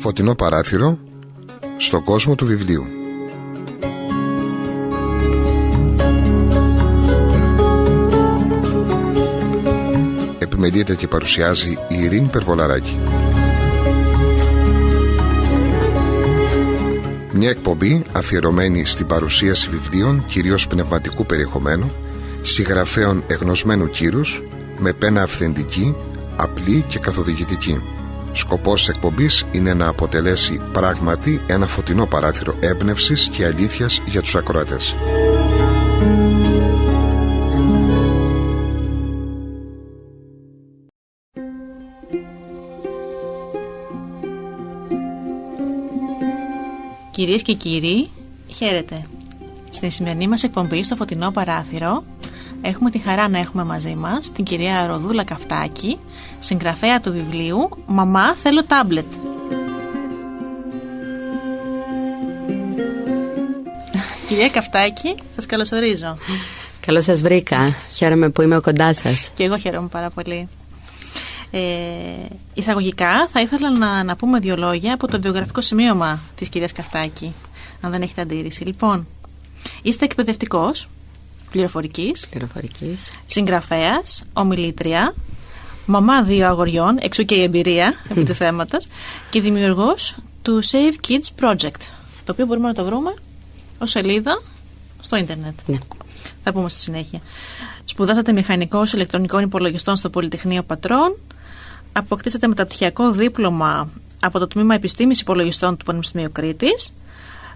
Φωτεινό παράθυρο στον κόσμο του βιβλίου. Επιμελείται και παρουσιάζει η Ειρήνη Περβολαράκη. Μια εκπομπή αφιερωμένη στην παρουσίαση βιβλίων κυρίως πνευματικού περιεχομένου, συγγραφέων εγνωσμένου κύρους, με πένα αυθεντική, απλή και καθοδηγητική. Σκοπός της εκπομπής είναι να αποτελέσει πράγματι ένα φωτεινό παράθυρο έμπνευσης και αλήθειας για τους ακροατές. Κυρίες και κύριοι, χαίρετε. Στην σημερινή μας εκπομπή στο Φωτεινό Παράθυρο έχουμε τη χαρά να έχουμε μαζί μας την κυρία Ροδούλα Καφτάκη, συγγραφέα του βιβλίου «Μαμά, θέλω τάμπλετ». Κυρία Καφτάκη, σας καλωσορίζω. Καλώς σας βρήκα. Χαίρομαι που είμαι κοντά σας. Και εγώ χαίρομαι πάρα πολύ. Εισαγωγικά θα ήθελα να πούμε δύο λόγια από το βιογραφικό σημείωμα της κυρίας Καφτάκη, αν δεν έχετε αντίρρηση. Λοιπόν, είστε εκπαιδευτικός πληροφορικής, συγγραφέας, ομιλήτρια, μαμά 2 αγοριών, εξού και η εμπειρία επί του θέματος, και δημιουργός του Save Kids Project, το οποίο μπορούμε να το βρούμε ως σελίδα στο ίντερνετ. Ναι. Θα πούμε στη συνέχεια. Σπουδάσατε μηχανικός ηλεκτρονικών υπολογιστών στο Πολυτεχνείο Πατρών. Αποκτήσατε μεταπτυχιακό δίπλωμα από το Τμήμα Επιστήμης Υπολογιστών του Πανεπιστημίου Κρήτης,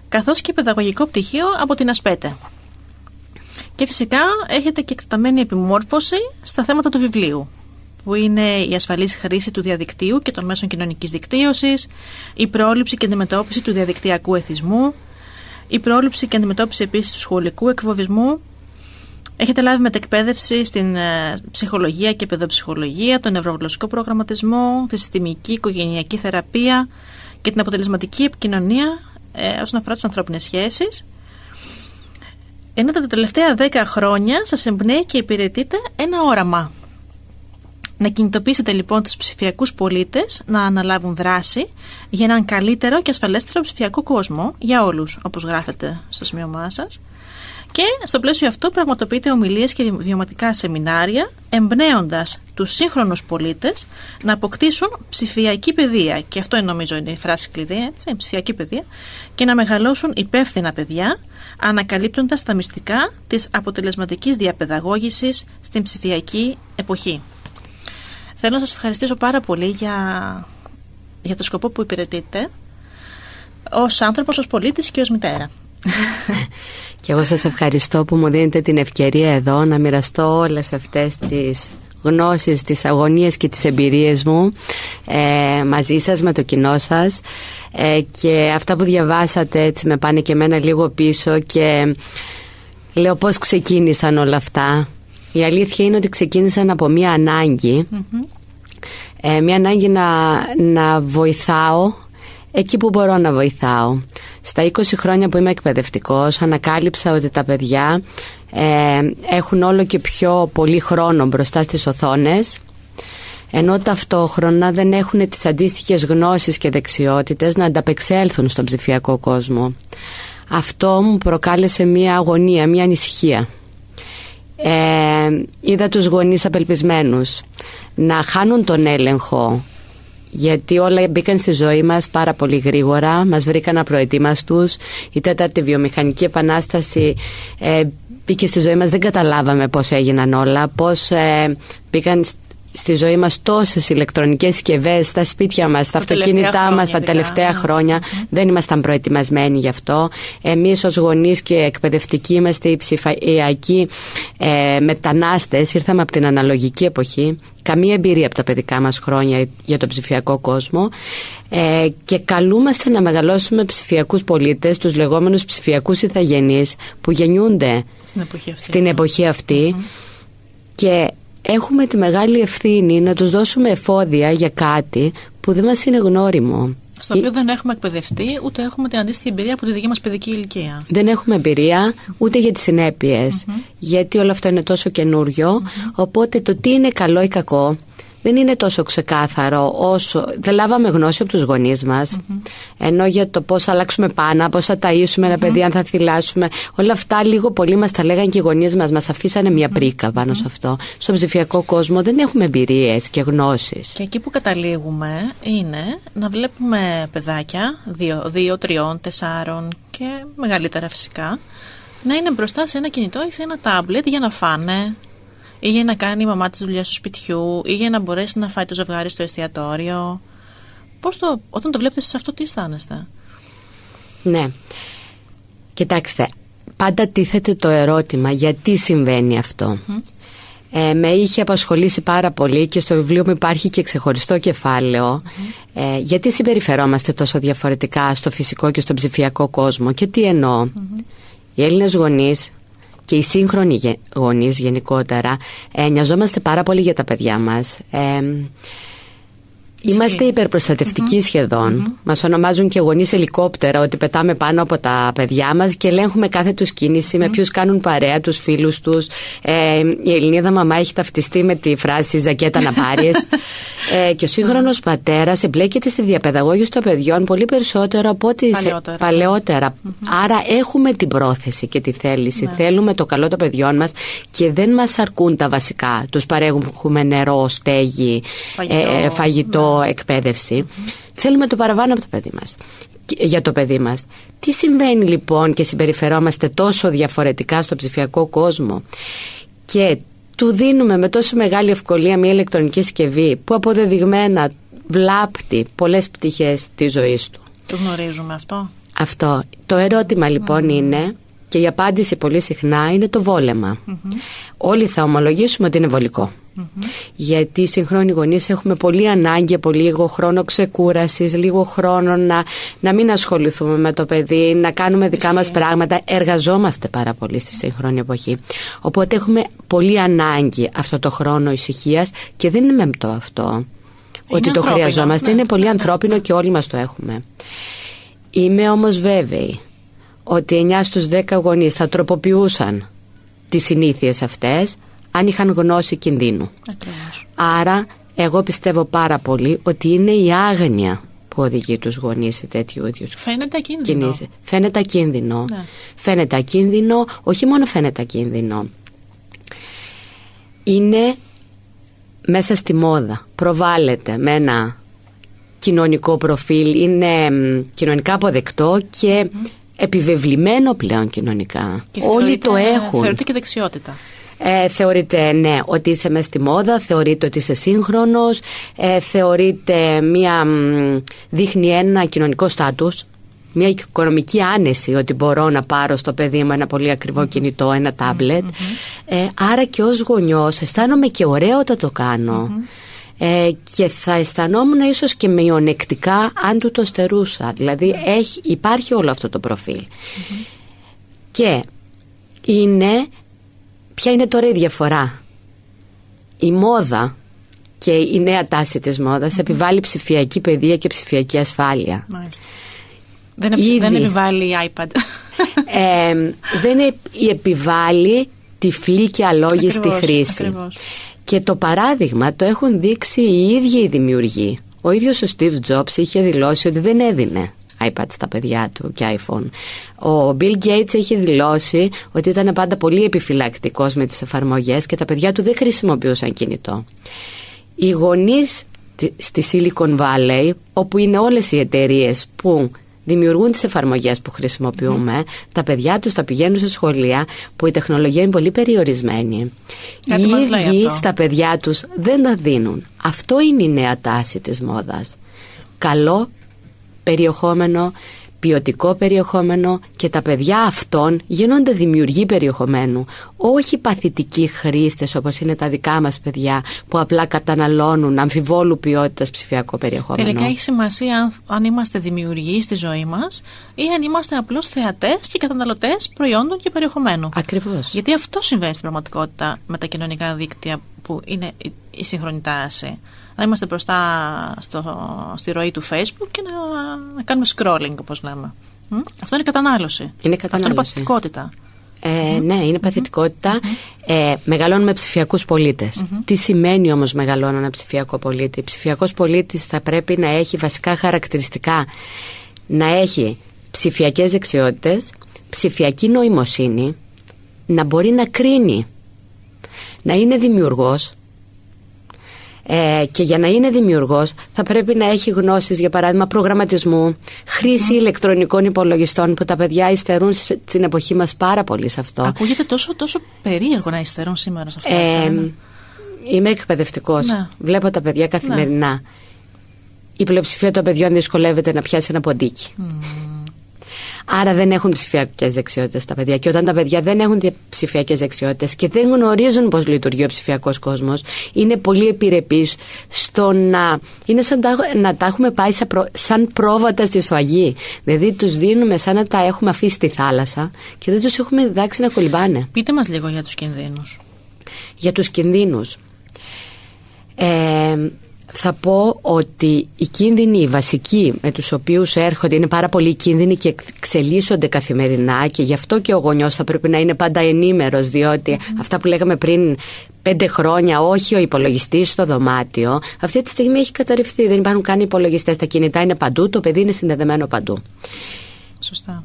καθώς και παιδαγωγικό πτυχίο από την ΑΣΠΕΤΕ. Και φυσικά έχετε και εκτεταμένη επιμόρφωση στα θέματα του βιβλίου, που είναι η ασφαλής χρήση του διαδικτύου και των μέσων κοινωνικής δικτύωσης, η πρόληψη και αντιμετώπιση του διαδικτυακού εθισμού, η πρόληψη και αντιμετώπιση επίσης του σχολικού εκφοβισμού. Έχετε λάβει μετεκπαίδευση στην ψυχολογία και παιδοψυχολογία, τον νευρογλωσσικό προγραμματισμό, τη συστημική οικογενειακή θεραπεία και την αποτελεσματική επικοινωνία όσον αφορά τις ανθρώπινες σχέσεις. Ενώ τα τελευταία 10 χρόνια σας εμπνέει και υπηρετείτε ένα όραμα. Να κινητοποιήσετε λοιπόν τους ψηφιακούς πολίτες να αναλάβουν δράση για έναν καλύτερο και ασφαλέστερο ψηφιακό κόσμο για όλους, όπως γράφετε στο σημείωμά σας. Και στο πλαίσιο αυτό πραγματοποιείται ομιλίες και βιωματικά σεμινάρια, εμπνέοντας τους σύγχρονους πολίτες να αποκτήσουν ψηφιακή παιδεία. Και αυτό νομίζω είναι η φράση κλειδί, έτσι, ψηφιακή παιδεία, και να μεγαλώσουν υπεύθυνα παιδιά, ανακαλύπτοντας τα μυστικά της αποτελεσματικής διαπαιδαγώγησης στην ψηφιακή εποχή. Θέλω να σας ευχαριστήσω πάρα πολύ για το σκοπό που υπηρετείτε ως άνθρωπος, ως πολίτης και ως μητέρα. Και εγώ σας ευχαριστώ που μου δίνετε την ευκαιρία εδώ να μοιραστώ όλες αυτές τις γνώσεις, τις αγωνίες και τις εμπειρίες μου μαζί σας, με το κοινό σας, και αυτά που διαβάσατε έτσι με πάνε και εμένα λίγο πίσω και λέω πώς ξεκίνησαν όλα αυτά. Η αλήθεια είναι ότι ξεκίνησαν από μια ανάγκη, μια ανάγκη να βοηθάω εκεί που μπορώ να βοηθάω. Στα 20 χρόνια που είμαι εκπαιδευτικός ανακάλυψα ότι τα παιδιά έχουν όλο και πιο πολύ χρόνο μπροστά στις οθόνες, ενώ ταυτόχρονα δεν έχουν τις αντίστοιχες γνώσεις και δεξιότητες να ανταπεξέλθουν στον ψηφιακό κόσμο. Αυτό μου προκάλεσε μια αγωνία, μια ανησυχία. Είδα τους γονείς απελπισμένους να χάνουν τον έλεγχο, γιατί όλα μπήκαν στη ζωή μας πάρα πολύ γρήγορα, μας βρήκαν απροετοίμαστους. Η τέταρτη βιομηχανική επανάσταση μπήκε στη ζωή μας, δεν καταλάβαμε πώς έγιναν όλα, πώς μπήκαν στη ζωή μας τόσες ηλεκτρονικές συσκευές στα σπίτια μας, στα αυτοκίνητά μας τα τελευταία χρόνια. Δεν ήμασταν προετοιμασμένοι γι' αυτό. Εμείς ως γονείς και εκπαιδευτικοί είμαστε οι ψηφιακοί μετανάστες, ήρθαμε από την αναλογική εποχή, καμία εμπειρία από τα παιδικά μας χρόνια για τον ψηφιακό κόσμο, και καλούμαστε να μεγαλώσουμε ψηφιακούς πολίτες, τους λεγόμενους ψηφιακούς ηθαγενείς που γεννιούνται στην εποχή αυτή. Και έχουμε τη μεγάλη ευθύνη να τους δώσουμε εφόδια για κάτι που δεν μας είναι γνώριμο. Στο οποίο δεν έχουμε εκπαιδευτεί, ούτε έχουμε την αντίστοιχη εμπειρία από τη δική μας παιδική ηλικία. Δεν έχουμε εμπειρία ούτε για τις συνέπειες, γιατί όλο αυτό είναι τόσο καινούριο. Οπότε το τι είναι καλό ή κακό δεν είναι τόσο ξεκάθαρο όσο. Δεν λάβαμε γνώση από τους γονείς μας, ενώ για το πώς θα αλλάξουμε πάνα, πώς θα ταΐσουμε ένα παιδί, αν θα θυλάσουμε. Όλα αυτά λίγο πολύ μας τα λέγαν και οι γονείς μας αφήσανε μια πρίκα πάνω σε αυτό. Στον ψηφιακό κόσμο δεν έχουμε εμπειρίες και γνώσεις. Και εκεί που καταλήγουμε είναι να βλέπουμε παιδάκια 2, 3, 4 και μεγαλύτερα φυσικά να είναι μπροστά σε ένα κινητό ή σε ένα τάμπλετ για να φάνε ή για να κάνει η μαμά της δουλειά του σπιτιού ή για να μπορέσει να φάει το ζευγάρι στο εστιατόριο. Όταν το βλέπετε σε αυτό, τι αισθάνεστε? Ναι. Κοιτάξτε, πάντα τίθεται το ερώτημα γιατί συμβαίνει αυτό. Με είχε απασχολήσει πάρα πολύ και στο βιβλίο μου υπάρχει και ξεχωριστό κεφάλαιο γιατί συμπεριφερόμαστε τόσο διαφορετικά στο φυσικό και στο ψηφιακό κόσμο. Και τι εννοώ? Οι Έλληνες γονείς και οι σύγχρονοι γονείς γενικότερα νοιαζόμαστε πάρα πολύ για τα παιδιά μας. Είμαστε υπερπροστατευτικοί σχεδόν. Μας ονομάζουν και γονείς ελικόπτερα, ότι πετάμε πάνω από τα παιδιά μας και ελέγχουμε κάθε τους κίνηση, με ποιους κάνουν παρέα, τους φίλους τους. Η Ελληνίδα μαμά έχει ταυτιστεί με τη φράση «ζακέτα να πάρεις». Και ο σύγχρονος πατέρας εμπλέκεται στη διαπαιδαγώγηση των παιδιών πολύ περισσότερο από ό,τι παλαιότερα. Άρα έχουμε την πρόθεση και τη θέληση. Θέλουμε το καλό των παιδιών μας και δεν μας αρκούν τα βασικά. Τους παρέχουμε νερό, στέγη, φαγητό, εκπαίδευση. Θέλουμε το παραπάνω από το παιδί μας. Για το παιδί μας. Τι συμβαίνει λοιπόν και συμπεριφερόμαστε τόσο διαφορετικά στο ψηφιακό κόσμο και του δίνουμε με τόσο μεγάλη ευκολία μια ηλεκτρονική συσκευή που αποδεδειγμένα βλάπτει πολλές πτυχές της ζωής του? Το γνωρίζουμε αυτό? Αυτό. Το ερώτημα λοιπόν είναι, και η απάντηση πολύ συχνά είναι το βόλεμα. Όλοι θα ομολογήσουμε ότι είναι βολικό. Γιατί οι σύγχρονοι γονείς έχουμε πολύ ανάγκη από λίγο χρόνο ξεκούρασης, λίγο χρόνο να μην ασχοληθούμε με το παιδί, να κάνουμε δικά μας πράγματα. Εργαζόμαστε πάρα πολύ στη σύγχρονη εποχή. Οπότε έχουμε πολύ ανάγκη αυτό το χρόνο ησυχίας και δεν είναι μεμπτό αυτό ότι το χρειαζόμαστε. Είναι πολύ ανθρώπινο και όλοι μας το έχουμε. Είμαι όμως βέβαιη ότι 9 στους 10 γονείς θα τροποποιούσαν τις συνήθειες αυτές αν είχαν γνώση κινδύνου. Ακριβώς. Άρα εγώ πιστεύω πάρα πολύ ότι είναι η άγνοια που οδηγεί τους γονείς σε τέτοιου είδους κινήσεις. Φαίνεται ακίνδυνο. Ναι. Φαίνεται ακίνδυνο, όχι μόνο φαίνεται ακίνδυνο. Είναι μέσα στη μόδα. Προβάλλεται με ένα κοινωνικό προφίλ, είναι κοινωνικά αποδεκτό και επιβεβλημένο πλέον κοινωνικά. Και όλοι το έχουν. Θεωρείται και δεξιότητα. Θεωρείται ναι ότι είσαι μες στη μόδα, θεωρείται ότι είσαι σύγχρονος, θεωρείται δείχνει ένα κοινωνικό στάτους, μια οικονομική άνεση, ότι μπορώ να πάρω στο παιδί μου ένα πολύ ακριβό κινητό, ένα τάμπλετ. Άρα και ως γονιός αισθάνομαι και ωραίο όταν το κάνω. Και θα αισθανόμουν ίσως και μειονεκτικά αν του το στερούσα. Δηλαδή υπάρχει όλο αυτό το προφίλ. Και ποια είναι τώρα η διαφορά? Η μόδα και η νέα τάση της μόδας επιβάλλει ψηφιακή παιδεία και ψηφιακή ασφάλεια. Μάλιστα. Δεν επιβάλλει iPad. Δεν επιβάλλει τυφλή και αλόγιστη χρήση. Ακριβώς. Και το παράδειγμα το έχουν δείξει οι ίδιοι οι δημιουργοί. Ο ίδιος ο Steve Jobs είχε δηλώσει ότι δεν έδινε iPad στα παιδιά του και iPhone. Ο Bill Gates έχει δηλώσει ότι ήταν πάντα πολύ επιφυλακτικός με τις εφαρμογές και τα παιδιά του δεν χρησιμοποιούσαν κινητό. Οι γονείς στη Silicon Valley, όπου είναι όλες οι εταιρείες που δημιουργούν τις εφαρμογές που χρησιμοποιούμε, τα παιδιά τους τα πηγαίνουν σε σχολεία που η τεχνολογία είναι πολύ περιορισμένη. Οι ίδιοι στα παιδιά τους δεν τα δίνουν. Αυτό είναι η νέα τάση της μόδας. Καλό περιεχόμενο, ποιοτικό περιεχόμενο, και τα παιδιά αυτών γίνονται δημιουργοί περιεχομένου, όχι παθητικοί χρήστες όπως είναι τα δικά μας παιδιά που απλά καταναλώνουν αμφιβόλου ποιότητας ψηφιακό περιεχόμενο. Τελικά έχει σημασία αν είμαστε δημιουργοί στη ζωή μας ή αν είμαστε απλώς θεατές και καταναλωτές προϊόντων και περιεχομένου. Ακριβώς. Γιατί αυτό συμβαίνει στην πραγματικότητα με τα κοινωνικά δίκτυα που είναι η σύγχρονη τάση. Να είμαστε μπροστά στη ροή του Facebook και να κάνουμε scrolling, όπως λέμε. Αυτό είναι κατανάλωση. Είναι κατανάλωση. Αυτό είναι παθητικότητα. Ναι, είναι παθητικότητα. Μεγαλώνουμε ψηφιακούς πολίτες. Τι σημαίνει όμως μεγαλώνω ένα ψηφιακό πολίτη? Ψηφιακός πολίτης θα πρέπει να έχει βασικά χαρακτηριστικά. Να έχει ψηφιακές δεξιότητες, ψηφιακή νοημοσύνη, να μπορεί να κρίνει, να είναι δημιουργός. Και για να είναι δημιουργός θα πρέπει να έχει γνώσεις, για παράδειγμα προγραμματισμού, χρήση ηλεκτρονικών υπολογιστών, που τα παιδιά υστερούν στην εποχή μας πάρα πολύ σε αυτό. Ακούγεται τόσο περίεργο να υστερούν σήμερα σε αυτό. Είμαι εκπαιδευτικός. Ναι. Βλέπω τα παιδιά καθημερινά. Ναι. Η πλειοψηφία των παιδιών δυσκολεύεται να πιάσει ένα ποντίκι. Άρα δεν έχουν ψηφιακές δεξιότητες τα παιδιά. Και όταν τα παιδιά δεν έχουν ψηφιακές δεξιότητες και δεν γνωρίζουν πώς λειτουργεί ο ψηφιακός κόσμος, είναι πολύ επιρρεπείς στο να. Είναι σαν να τα έχουμε πάει σαν πρόβατα στη σφαγή. Δηλαδή τους δίνουμε σαν να τα έχουμε αφήσει στη θάλασσα και δεν τους έχουμε διδάξει να κολυμπάνε. Πείτε μας λίγο για τους κινδύνους. Για τους κινδύνους. Θα πω ότι οι κίνδυνοι οι βασικοί με τους οποίους έρχονται είναι πάρα πολύ κίνδυνοι και εξελίσσονται καθημερινά, και γι' αυτό και ο γονιός θα πρέπει να είναι πάντα ενήμερος, διότι αυτά που λέγαμε πριν 5 χρόνια, όχι ο υπολογιστής στο δωμάτιο, αυτή τη στιγμή έχει καταρριφθεί. Δεν υπάρχουν καν υπολογιστές. Τα κινητά είναι παντού, το παιδί είναι συνδεδεμένο παντού. Σωστά.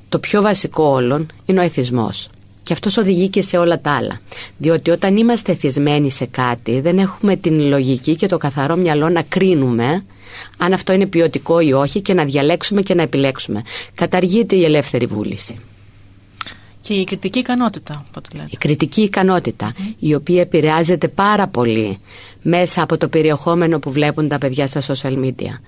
Το πιο βασικό όλων είναι ο εθισμός. Και αυτός οδηγεί και σε όλα τα άλλα. Διότι όταν είμαστε εθισμένοι σε κάτι, δεν έχουμε την λογική και το καθαρό μυαλό να κρίνουμε αν αυτό είναι ποιοτικό ή όχι και να διαλέξουμε και να επιλέξουμε. Καταργείται η ελεύθερη βούληση. Και η κριτική ικανότητα, πότε λέτε. Η κριτική ικανότητα, η οποία επηρεάζεται πάρα πολύ μέσα από το περιεχόμενο που βλέπουν τα παιδιά στα social media.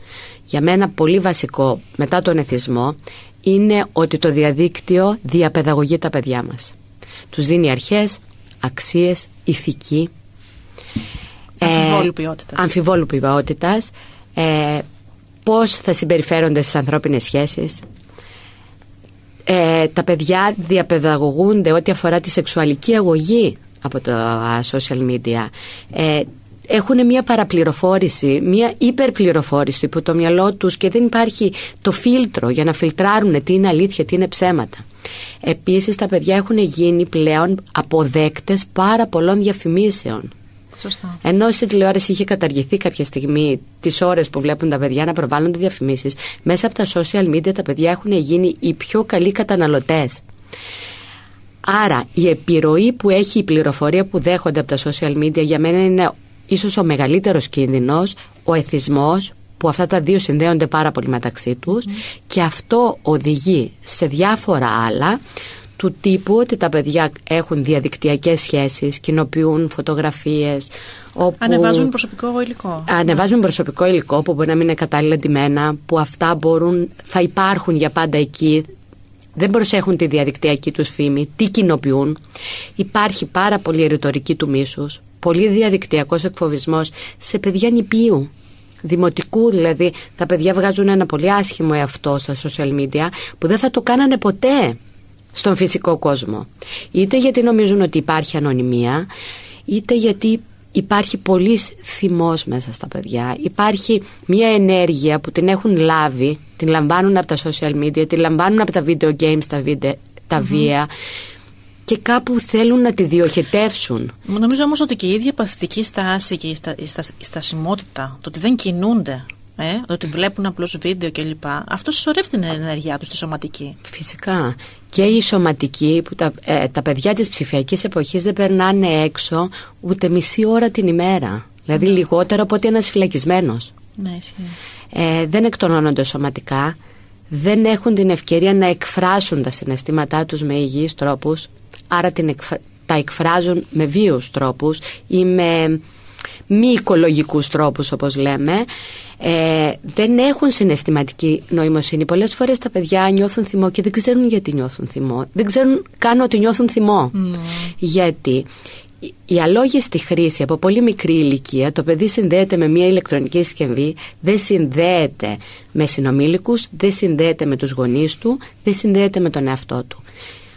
Για μένα πολύ βασικό μετά τον εθισμό είναι ότι το διαδίκτυο διαπαιδαγωγεί τα παιδιά μας. Τους δίνει αρχές, αξίες, ηθική, αμφιβόλου ποιότητας, πώς θα συμπεριφέρονται στις ανθρώπινες σχέσεις. Τα παιδιά διαπαιδαγωγούνται ό,τι αφορά τη σεξουαλική αγωγή από τα social media. Έχουν μια παραπληροφόρηση, μια υπερπληροφόρηση που το μυαλό τους, και δεν υπάρχει το φίλτρο για να φιλτράρουν τι είναι αλήθεια, τι είναι ψέματα. Επίσης τα παιδιά έχουν γίνει πλέον αποδέκτες πάρα πολλών διαφημίσεων. Σωστά. Ενώ στη τηλεόραση είχε καταργηθεί κάποια στιγμή τις ώρες που βλέπουν τα παιδιά να προβάλλονται διαφημίσεις, μέσα από τα social media τα παιδιά έχουν γίνει οι πιο καλοί καταναλωτές. Άρα η επιρροή που έχει η πληροφορία που δέχονται από τα social media για μένα είναι ίσως ο μεγαλύτερος κίνδυνος, ο εθισμός, που αυτά τα δύο συνδέονται πάρα πολύ μεταξύ τους, και αυτό οδηγεί σε διάφορα άλλα, του τύπου ότι τα παιδιά έχουν διαδικτυακές σχέσεις, κοινοποιούν φωτογραφίες, όπου ανεβάζουν προσωπικό υλικό. Ανεβάζουν προσωπικό υλικό που μπορεί να μην είναι κατάλληλα ντυμένα, που αυτά θα υπάρχουν για πάντα εκεί. Δεν προσέχουν τη διαδικτυακή τους φήμη, τι κοινοποιούν. Υπάρχει πάρα πολύ ρητορική του μίσους, πολύ διαδικτυακός εκφοβισμός σε παιδιά νηπίου, δημοτικού δηλαδή. Τα παιδιά βγάζουν ένα πολύ άσχημο εαυτό στα social media που δεν θα το κάνανε ποτέ στον φυσικό κόσμο. Είτε γιατί νομίζουν ότι υπάρχει ανωνυμία, είτε γιατί υπάρχει πολύς θυμός μέσα στα παιδιά. Υπάρχει μια ενέργεια που την έχουν λάβει, την λαμβάνουν από τα social media, την λαμβάνουν από τα video games, τα βία, και κάπου θέλουν να τη διοχετεύσουν. Νομίζω όμως ότι και η ίδια παθητική στάση και η στασιμότητα, το ότι δεν κινούνται, το ότι βλέπουν απλώς βίντεο κλπ. Αυτό συσσωρεύει την ενέργειά τους, τη σωματική. Φυσικά. Και η σωματική, που τα παιδιά της ψηφιακής εποχής δεν περνάνε έξω ούτε μισή ώρα την ημέρα. Δηλαδή λιγότερο από ότι ένας φυλακισμένος. Ναι, ισχύει. Δεν εκτονώνονται σωματικά, δεν έχουν την ευκαιρία να εκφράσουν τα συναισθήματά τους με υγιείς τρόπους, άρα τα εκφράζουν με βίους τρόπους ή με μη οικολογικούς τρόπους, όπως λέμε. Δεν έχουν συναισθηματική νοημοσύνη. Πολλές φορές τα παιδιά νιώθουν θυμό και δεν ξέρουν γιατί νιώθουν θυμό. Δεν ξέρουν καν ότι νιώθουν θυμό. Γιατί η αλόγιστη χρήση από πολύ μικρή ηλικία, το παιδί συνδέεται με μια ηλεκτρονική συσκευή, δεν συνδέεται με συνομήλικους, δεν συνδέεται με τους γονείς του, δεν συνδέεται με τον εαυτό του.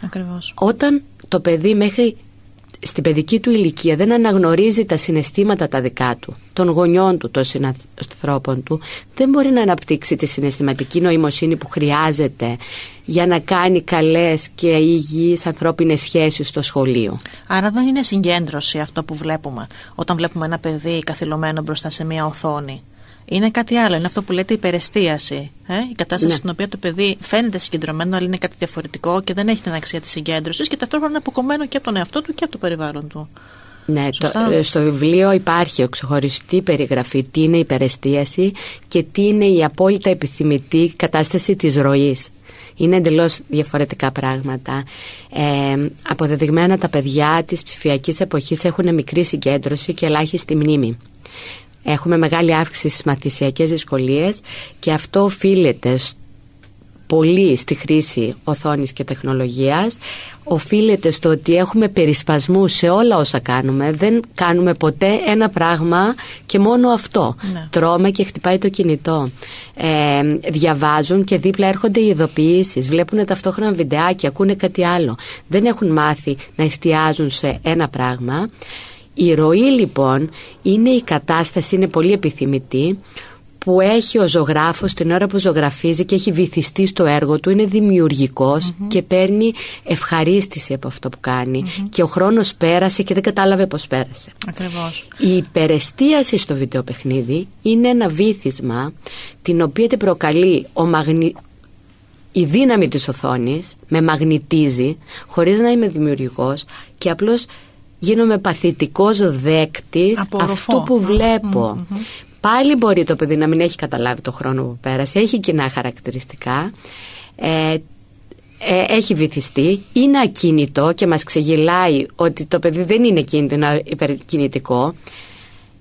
Ακριβώς. Όταν το παιδί μέχρι στην παιδική του ηλικία δεν αναγνωρίζει τα συναισθήματα τα δικά του, των γονιών του, των συνανθρώπων του, δεν μπορεί να αναπτύξει τη συναισθηματική νοημοσύνη που χρειάζεται για να κάνει καλές και υγιείς ανθρώπινες σχέσεις στο σχολείο. Άρα δεν είναι συγκέντρωση αυτό που βλέπουμε όταν βλέπουμε ένα παιδί καθυλωμένο μπροστά σε μια οθόνη. Είναι κάτι άλλο, είναι αυτό που λέτε υπερεστίαση. Η κατάσταση στην οποία το παιδί φαίνεται συγκεντρωμένο, αλλά είναι κάτι διαφορετικό και δεν έχει την αξία της συγκέντρωσης και ταυτόχρονα είναι αποκομμένο και από τον εαυτό του και από το περιβάλλον του. Ναι, στο βιβλίο υπάρχει ξεχωριστή περιγραφή τι είναι υπερεστίαση και τι είναι η απόλυτα επιθυμητή κατάσταση της ροής. Είναι εντελώς διαφορετικά πράγματα. Αποδεδειγμένα τα παιδιά της ψηφιακής εποχής έχουν μικρή συγκέντρωση και ελάχιστη μνήμη. Έχουμε μεγάλη αύξηση στις μαθησιακές δυσκολίες και αυτό οφείλεται πολύ στη χρήση οθόνης και τεχνολογίας. Οφείλεται στο ότι έχουμε περισπασμούς σε όλα όσα κάνουμε. Δεν κάνουμε ποτέ ένα πράγμα και μόνο αυτό. Ναι. Τρώμε και χτυπάει το κινητό. Διαβάζουν και δίπλα έρχονται οι ειδοποιήσεις. Βλέπουν ταυτόχρονα βιντεάκια, ακούνε κάτι άλλο. Δεν έχουν μάθει να εστιάζουν σε ένα πράγμα. Η ροή λοιπόν είναι η κατάσταση, είναι πολύ επιθυμητή, που έχει ο ζωγράφος την ώρα που ζωγραφίζει και έχει βυθιστεί στο έργο του, είναι δημιουργικός και παίρνει ευχαρίστηση από αυτό που κάνει και ο χρόνος πέρασε και δεν κατάλαβε πώς πέρασε. Ακριβώς. Η υπερεστίαση στο βιντεοπαιχνίδι είναι ένα βύθισμα την οποία την προκαλεί η δύναμη της οθόνης, με μαγνητίζει χωρίς να είμαι δημιουργικός και απλώς γίνομαι παθητικός δέκτης αυτού που βλέπω. Πάλι μπορεί το παιδί να μην έχει καταλάβει το χρόνο που πέρασε, έχει κοινά χαρακτηριστικά, έχει βυθιστεί, είναι ακίνητο και μας ξεγελάει ότι το παιδί δεν είναι κίνητο, είναι υπερκινητικό.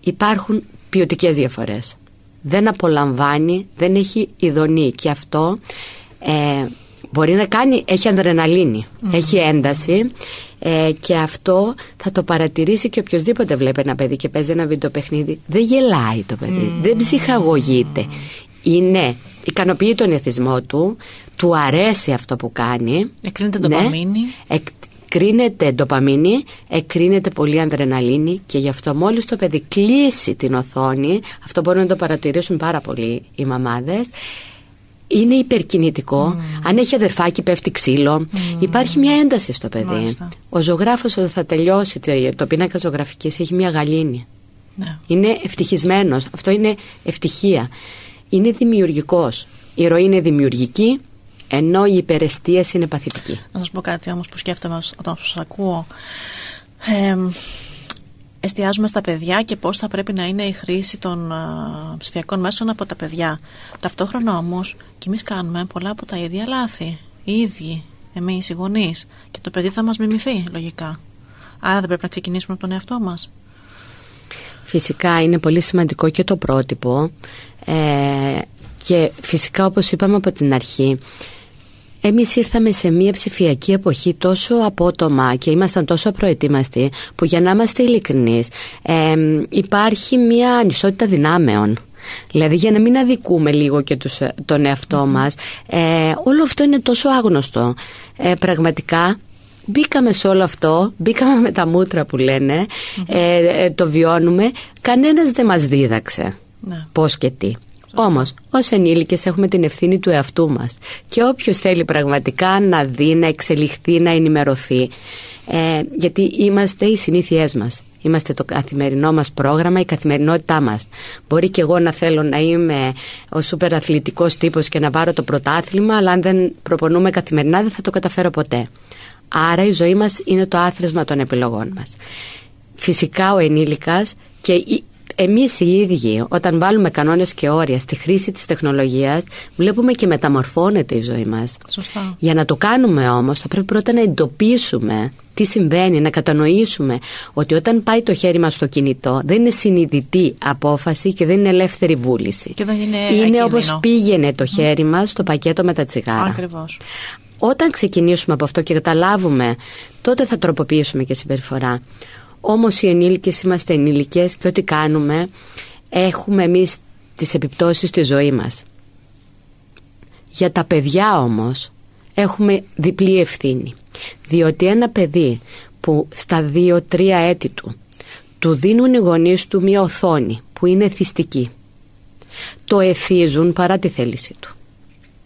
Υπάρχουν ποιοτικές διαφορές. Δεν απολαμβάνει, δεν έχει ειδονή και αυτό μπορεί να κάνει, έχει αδρεναλίνη, έχει ένταση. Και αυτό θα το παρατηρήσει και οποιοδήποτε βλέπει ένα παιδί και παίζει ένα βιντεοπαιχνίδι. Δεν γελάει το παιδί, δεν ψυχαγωγείται. Ικανοποιεί τον εθισμό του, του αρέσει αυτό που κάνει. Εκρίνεται ντοπαμίνη. Εκρίνεται ντοπαμίνη, εκρίνεται πολύ αδρεναλίνη και γι' αυτό μόλις το παιδί κλείσει την οθόνη, αυτό μπορούν να το παρατηρήσουν πάρα πολύ οι μαμάδες, είναι υπερκινητικό. Αν έχει αδερφάκι πέφτει ξύλο. Υπάρχει μια ένταση στο παιδί. Μάλιστα. Ο ζωγράφος όταν θα τελειώσει το πίνακα ζωγραφικής έχει μια γαλήνη. Ναι. Είναι ευτυχισμένος. Αυτό είναι ευτυχία. Είναι δημιουργικός. Η ροή είναι δημιουργική, ενώ η υπερεστίαση είναι παθητική. Να σας πω κάτι όμως που σκέφτομαι όταν σας ακούω. Εστιάζουμε στα παιδιά και πώς θα πρέπει να είναι η χρήση των ψηφιακών μέσων από τα παιδιά. Ταυτόχρονα όμως και εμείς κάνουμε πολλά από τα ίδια λάθη. Οι ίδιοι, εμείς οι γονείς. Και το παιδί θα μας μιμηθεί λογικά. Άρα δεν πρέπει να ξεκινήσουμε από τον εαυτό μας. Φυσικά είναι πολύ σημαντικό και το πρότυπο. Και φυσικά όπως είπαμε από την αρχή, εμείς ήρθαμε σε μια ψηφιακή εποχή τόσο απότομα και ήμασταν τόσο απροετοίμαστοι που, για να είμαστε ειλικρινείς, υπάρχει μια ανισότητα δυνάμεων. Δηλαδή, για να μην αδικούμε λίγο και τον εαυτό μας, όλο αυτό είναι τόσο άγνωστο. Πραγματικά μπήκαμε σε όλο αυτό, μπήκαμε με τα μούτρα που λένε, το βιώνουμε, κανένας δεν μας δίδαξε πώς και τι. Όμως, ως ενήλικες έχουμε την ευθύνη του εαυτού μας και όποιος θέλει πραγματικά να δει, να εξελιχθεί, να ενημερωθεί, γιατί είμαστε οι συνήθειές μας, είμαστε το καθημερινό μας πρόγραμμα, η καθημερινότητά μας. Μπορεί και εγώ να θέλω να είμαι ο σούπερ αθλητικός τύπος και να πάρω το πρωτάθλημα, αλλά αν δεν προπονούμε καθημερινά δεν θα το καταφέρω ποτέ. Άρα η ζωή μας είναι το άθροισμα των επιλογών μας. Φυσικά ο ενήλικας και εμείς οι ίδιοι, όταν βάλουμε κανόνες και όρια στη χρήση της τεχνολογίας, βλέπουμε και μεταμορφώνεται η ζωή μας. Σωστά. Για να το κάνουμε όμως θα πρέπει πρώτα να εντοπίσουμε τι συμβαίνει, να κατανοήσουμε ότι όταν πάει το χέρι μας στο κινητό δεν είναι συνειδητή απόφαση και δεν είναι ελεύθερη βούληση. Και δεν είναι όπως πήγαινε το χέρι μας στο πακέτο με τα τσιγάρα. Ακριβώς. Όταν ξεκινήσουμε από αυτό και καταλάβουμε, τότε θα τροποποιήσουμε και συμπεριφορά. Όμως οι ενήλικες είμαστε ενήλικες και ό,τι κάνουμε έχουμε εμείς τις επιπτώσεις στη ζωή μας. Για τα παιδιά όμως έχουμε διπλή ευθύνη. Διότι ένα παιδί που στα 2-3 έτη του δίνουν οι γονείς του μια οθόνη που είναι εθιστική. Το εθίζουν παρά τη θέληση του.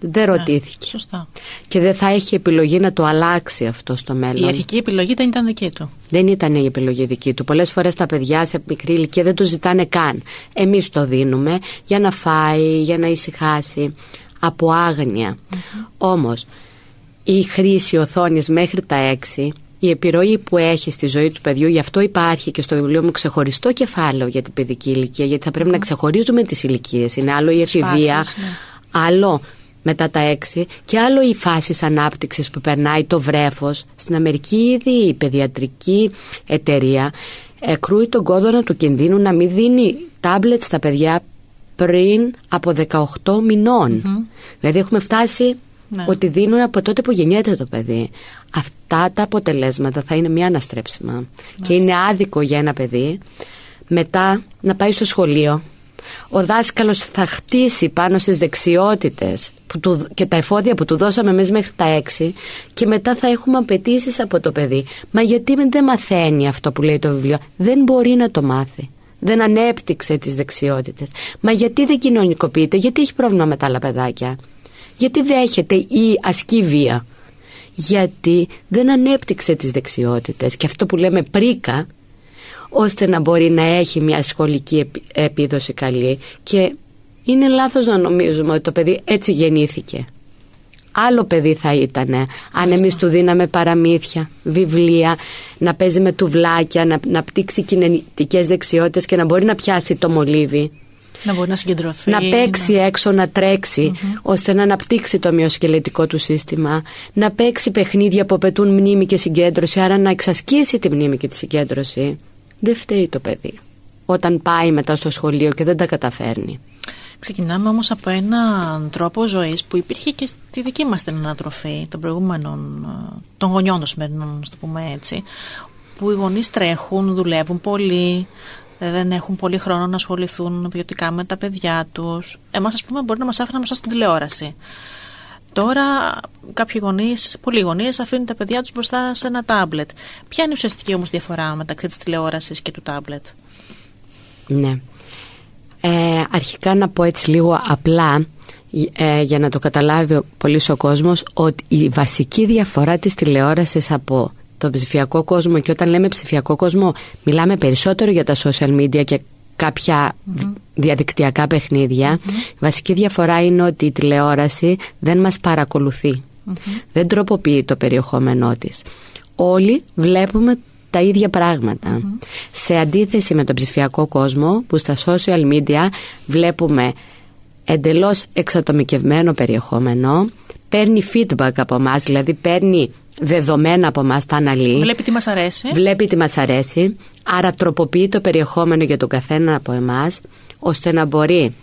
Δεν ρωτήθηκε. Σωστά. Και δεν θα έχει επιλογή να το αλλάξει αυτό στο μέλλον. Η αρχική επιλογή δεν ήταν δική του. Δεν ήταν η επιλογή δική του. Πολλές φορές τα παιδιά σε μικρή ηλικία δεν το ζητάνε καν. Εμείς το δίνουμε για να φάει, για να ησυχάσει, από άγνοια. Όμως η χρήση οθόνης μέχρι τα 6, η επιρροή που έχει στη ζωή του παιδιού, γι' αυτό υπάρχει και στο βιβλίο μου ξεχωριστό κεφάλαιο για την παιδική ηλικία, γιατί θα πρέπει να ξεχωρίζουμε τις ηλικίες. Είναι άλλο η εφηβεία, άλλο μετά τα 6 και άλλο οι φάσεις ανάπτυξης που περνάει το βρέφος. Στην Αμερική ήδη η παιδιατρική εταιρεία εκρούει τον κόδωνα του κινδύνου να μην δίνει τάμπλετ στα παιδιά πριν από 18 μηνών. Δηλαδή έχουμε φτάσει ότι δίνουν από τότε που γεννιέται το παιδί. Αυτά τα αποτελέσματα θα είναι μια αναστρέψιμα. Και είναι άδικο για ένα παιδί μετά να πάει στο σχολείο. Ο δάσκαλος θα χτίσει πάνω στις δεξιότητες και τα εφόδια που του δώσαμε εμείς μέχρι τα 6 και μετά θα έχουμε απαιτήσεις από το παιδί. Μα γιατί δεν μαθαίνει αυτό που λέει το βιβλίο? Δεν μπορεί να το μάθει. Δεν ανέπτυξε τις δεξιότητες. Μα γιατί δεν κοινωνικοποιείται? Γιατί έχει πρόβλημα με τα άλλα παιδάκια? Γιατί δέχεται ή ασκεί βία? Γιατί δεν ανέπτυξε τις δεξιότητες και αυτό που λέμε πρίκα, ώστε να μπορεί να έχει μια σχολική επίδοση καλή. Και είναι λάθος να νομίζουμε ότι το παιδί έτσι γεννήθηκε. Άλλο παιδί θα ήταν αν εμείς του δίναμε παραμύθια, βιβλία, να παίζει με τουβλάκια, να πτύξει κοινωνικές δεξιότητες και να μπορεί να πιάσει το μολύβι. Να μπορεί να συγκεντρωθεί. Να παίξει έξω, να τρέξει, ώστε να αναπτύξει το μυοσκελετικό του σύστημα. Να παίξει παιχνίδια που απαιτούν μνήμη και συγκέντρωση, άρα να εξασκήσει τη μνήμη και τη συγκέντρωση. Δεν φταίει το παιδί όταν πάει μετά στο σχολείο και δεν τα καταφέρνει. Ξεκινάμε όμως από έναν τρόπο ζωής που υπήρχε και στη δική μας την ανατροφή των προηγούμενων, των γονιών των σημερινών, να το πούμε έτσι, που οι γονείς τρέχουν, δουλεύουν πολύ, δεν έχουν πολύ χρόνο να ασχοληθούν βιωτικά με τα παιδιά τους. Εμάς, ας πούμε, μπορεί να μας άφηναν μπροστά στην τηλεόραση. Τώρα κάποιοι γονείς, πολλοί γονείς αφήνουν τα παιδιά τους μπροστά σε ένα τάμπλετ. Ποια είναι η ουσιαστική όμως διαφορά μεταξύ της τηλεόρασης και του τάμπλετ? Ναι. Αρχικά να πω έτσι λίγο απλά, για να το καταλάβει πολύς ο κόσμος, ότι η βασική διαφορά της τηλεόρασης από τον ψηφιακό κόσμο, και όταν λέμε ψηφιακό κόσμο μιλάμε περισσότερο για τα social media και κάποια διαδικτυακά παιχνίδια. Η βασική διαφορά είναι ότι η τηλεόραση δεν μας παρακολουθεί. Δεν τροποποιεί το περιεχόμενό της. Όλοι βλέπουμε τα ίδια πράγματα. Σε αντίθεση με τον ψηφιακό κόσμο, που στα social media βλέπουμε εντελώς εξατομικευμένο περιεχόμενο, παίρνει feedback από εμάς, δηλαδή παίρνει δεδομένα από εμάς, τα αναλύει. Βλέπει τι μας αρέσει. Άρα τροποποιεί το περιεχόμενο για τον καθένα από εμάς, ώστε να μπορεί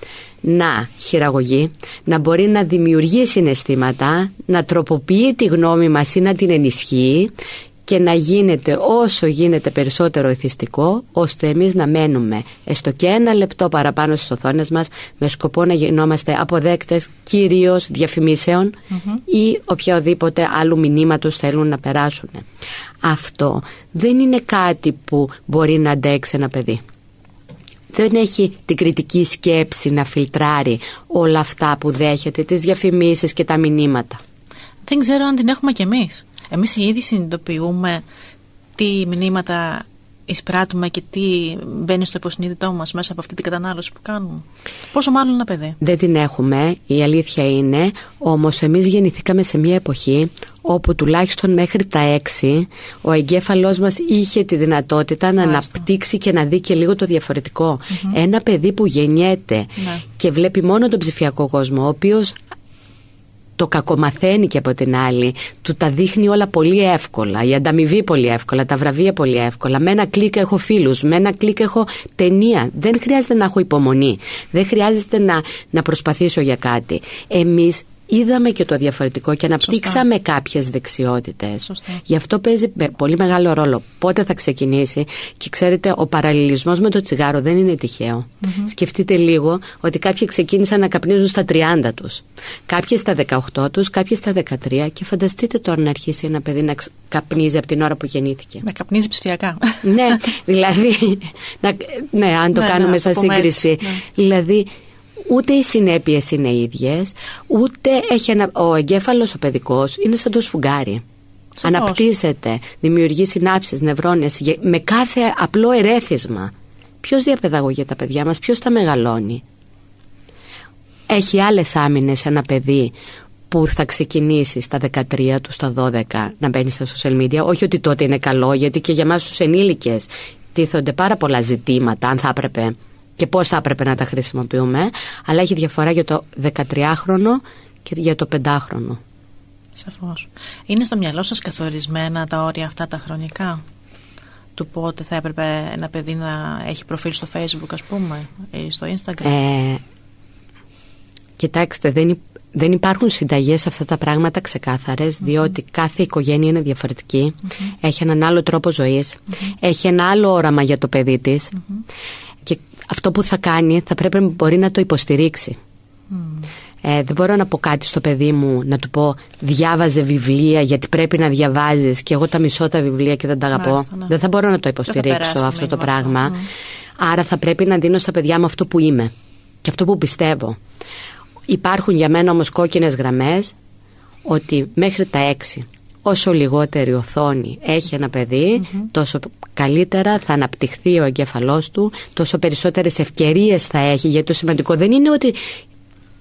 να χειραγωγεί, να μπορεί να δημιουργεί συναισθήματα, να τροποποιεί τη γνώμη μας ή να την ενισχύει και να γίνεται όσο γίνεται περισσότερο εθιστικό, ώστε εμείς να μένουμε έστω και ένα λεπτό παραπάνω στις οθόνες μας, με σκοπό να γινόμαστε αποδέκτες κυρίως διαφημίσεων ή οποιαδήποτε άλλου μηνύματος θέλουν να περάσουν. Αυτό δεν είναι κάτι που μπορεί να αντέξει ένα παιδί. Δεν έχει την κριτική σκέψη να φιλτράρει όλα αυτά που δέχεται, τις διαφημίσεις και τα μηνύματα. Δεν ξέρω αν την έχουμε κι εμείς. Εμείς ήδη συνειδητοποιούμε τι μηνύματα εισπράττουμε και τι μπαίνει στο υποσυνείδητό μας μέσα από αυτή την κατανάλωση που κάνουμε. Πόσο μάλλον ένα παιδί. Δεν την έχουμε, η αλήθεια είναι, όμως εμείς γεννηθήκαμε σε μια εποχή όπου τουλάχιστον μέχρι τα 6 ο εγκέφαλός μας είχε τη δυνατότητα να αναπτύξει και να δει και λίγο το διαφορετικό. Ένα παιδί που γεννιέται και βλέπει μόνο τον ψηφιακό κόσμο, ο οποίος το κακομαθαίνει και από την άλλη, του τα δείχνει όλα πολύ εύκολα, η ανταμοιβή πολύ εύκολα, τα βραβεία πολύ εύκολα. Με ένα κλικ έχω φίλους, με ένα κλικ έχω ταινία. Δεν χρειάζεται να έχω υπομονή, δεν χρειάζεται να προσπαθήσω για κάτι. Εμείς είδαμε και το διαφορετικό και αναπτύξαμε κάποιες δεξιότητες. Σωστά. Γι' αυτό παίζει πολύ μεγάλο ρόλο πότε θα ξεκινήσει. Και ξέρετε, ο παραλληλισμός με το τσιγάρο δεν είναι τυχαίο. Σκεφτείτε λίγο ότι κάποιοι ξεκίνησαν να καπνίζουν στα 30 τους, κάποιοι στα 18 τους, κάποιοι στα 13, και φανταστείτε τώρα να αρχίσει ένα παιδί να καπνίζει από την ώρα που γεννήθηκε. Να καπνίζει ψηφιακά. Ναι, δηλαδή, αν το κάνουμε σαν σύγκριση. Έτσι, ναι. Δηλαδή, ούτε οι συνέπειες είναι ίδιες, ούτε ο εγκέφαλος ο παιδικός είναι σαν το σφουγγάρι. Σαφώς. Αναπτύσσεται, δημιουργεί συνάψεις, νευρώνες με κάθε απλό ερέθισμα. Ποιος διαπαιδαγωγεί τα παιδιά μας, ποιος τα μεγαλώνει? Έχει άλλες άμυνες ένα παιδί που θα ξεκινήσει στα 13 του, στα 12 να μπαίνει στα social media. Όχι ότι τότε είναι καλό, γιατί και για εμάς τους ενήλικες τίθονται πάρα πολλά ζητήματα, αν θα έπρεπε και πώς θα έπρεπε να τα χρησιμοποιούμε, αλλά έχει διαφορά για το 13χρονο και για το 5χρονο. Σαφώς. Είναι στο μυαλό σας καθορισμένα τα όρια αυτά τα χρονικά, του πότε θα έπρεπε ένα παιδί να έχει προφίλ στο Facebook, ας πούμε, ή στο Instagram? Κοιτάξτε, δεν υπάρχουν συνταγές σε αυτά τα πράγματα ξεκάθαρες, διότι κάθε οικογένεια είναι διαφορετική, έχει έναν άλλο τρόπο ζωής, έχει ένα άλλο όραμα για το παιδί της, και αυτό που θα κάνει θα πρέπει να μπορεί να το υποστηρίξει. Δεν μπορώ να πω κάτι στο παιδί μου, να του πω διάβαζε βιβλία γιατί πρέπει να διαβάζεις και εγώ τα μισώ τα βιβλία και δεν τα αγαπώ. Μάλιστα, ναι. Δεν θα μπορώ να το υποστηρίξω αυτό το πράγμα. Άρα θα πρέπει να δίνω στα παιδιά μου αυτό που είμαι και αυτό που πιστεύω. Υπάρχουν για μένα όμως κόκκινες γραμμές, ότι μέχρι τα 6 όσο λιγότερη οθόνη έχει ένα παιδί, τόσο καλύτερα θα αναπτυχθεί ο εγκέφαλός του, τόσο περισσότερες ευκαιρίες θα έχει, γιατί το σημαντικό δεν είναι ότι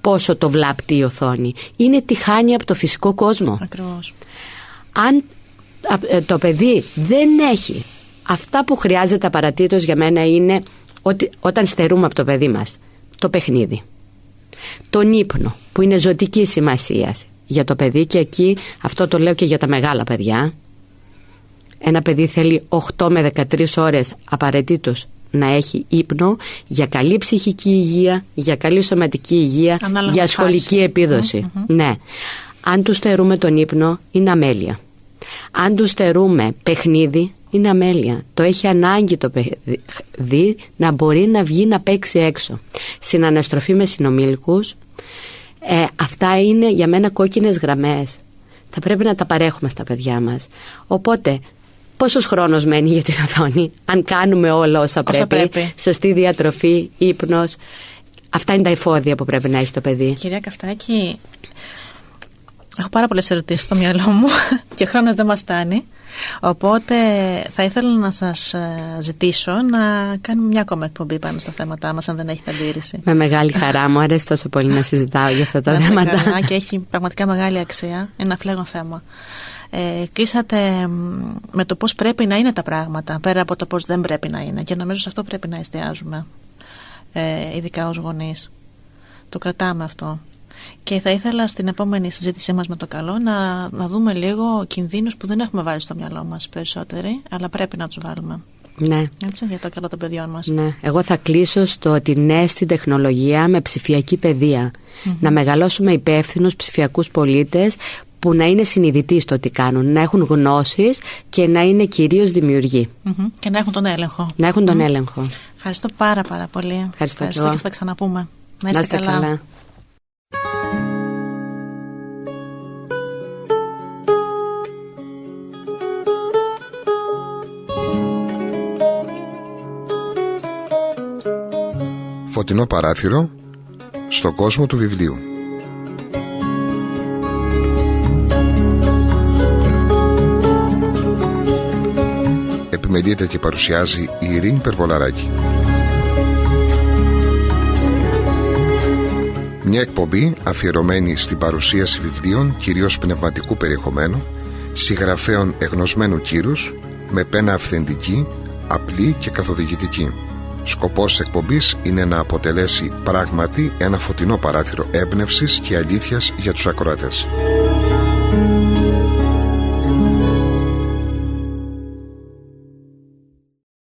πόσο το βλάπτει η οθόνη, είναι τι χάνει από το φυσικό κόσμο. Ακριβώς. Αν το παιδί δεν έχει αυτά που χρειάζεται απαρατήτως, για μένα είναι ότι όταν στερούμε από το παιδί μας το παιχνίδι, τον ύπνο που είναι ζωτική σημασία για το παιδί, και εκεί αυτό το λέω και για τα μεγάλα παιδιά, ένα παιδί θέλει 8 με 13 ώρες απαραίτητος να έχει ύπνο για καλή ψυχική υγεία, για καλή σωματική υγεία, ανάλογα για σχολική επίδοση. Ναι. Αν του στερούμε τον ύπνο, είναι αμέλεια. Αν του στερούμε παιχνίδι, είναι αμέλεια. Το έχει ανάγκη το παιδί να μπορεί να βγει να παίξει έξω. Συναναστροφή με συνομήλικους, αυτά είναι για μένα κόκκινες γραμμές. Θα πρέπει να τα παρέχουμε στα παιδιά μας. Οπότε, πόσος χρόνος μένει για την οθόνη, αν κάνουμε όλα όσα πρέπει, σωστή διατροφή, ύπνος, αυτά είναι τα εφόδια που πρέπει να έχει το παιδί. Κυρία Καυτάκη, έχω πάρα πολλές ερωτήσεις στο μυαλό μου και ο χρόνος δεν μας φτάνει. Οπότε θα ήθελα να σας ζητήσω να κάνουμε μια ακόμα εκπομπή πάνω στα θέματά μας, αν δεν έχετε αντίρρηση. Με μεγάλη χαρά, μου αρέσει τόσο πολύ να συζητάω για αυτά τα θέματα. Και έχει πραγματικά μεγάλη αξία, ένα φλέγον θέμα. Κλείσατε με το πώς πρέπει να είναι τα πράγματα, πέρα από το πώς δεν πρέπει να είναι, και νομίζω σε αυτό πρέπει να εστιάζουμε, ειδικά ως γονείς. Το κρατάμε αυτό. Και θα ήθελα στην επόμενη συζήτησή μας με το καλό να δούμε λίγο κινδύνους που δεν έχουμε βάλει στο μυαλό μας περισσότεροι, αλλά πρέπει να τους βάλουμε. Ναι. Έτσι, για το καλό των παιδιών μας. Ναι. Εγώ θα κλείσω στο ότι ναι στην τεχνολογία με ψηφιακή παιδεία. Να μεγαλώσουμε υπεύθυνους ψηφιακούς πολίτες που να είναι συνειδητοί στο τι κάνουν, να έχουν γνώσεις και να είναι κυρίως δημιουργοί. Και να έχουν τον έλεγχο. Να έχουν τον έλεγχο. Ευχαριστώ πάρα πολύ. Ευχαριστώ και θα ξαναπούμε. Να είστε καλά. Φωτεινό παράθυρο στον κόσμο του βιβλίου. Επιμελείται και παρουσιάζει η Ειρήνη Περβολαράκη. Μια εκπομπή αφιερωμένη στην παρουσίαση βιβλίων κυρίως πνευματικού περιεχομένου, συγγραφέων εγνωσμένου κύρους, με πένα αυθεντική, απλή και καθοδηγητική. Σκοπός της εκπομπής είναι να αποτελέσει πράγματι ένα φωτεινό παράθυρο έμπνευσης και αλήθειας για τους ακροατές.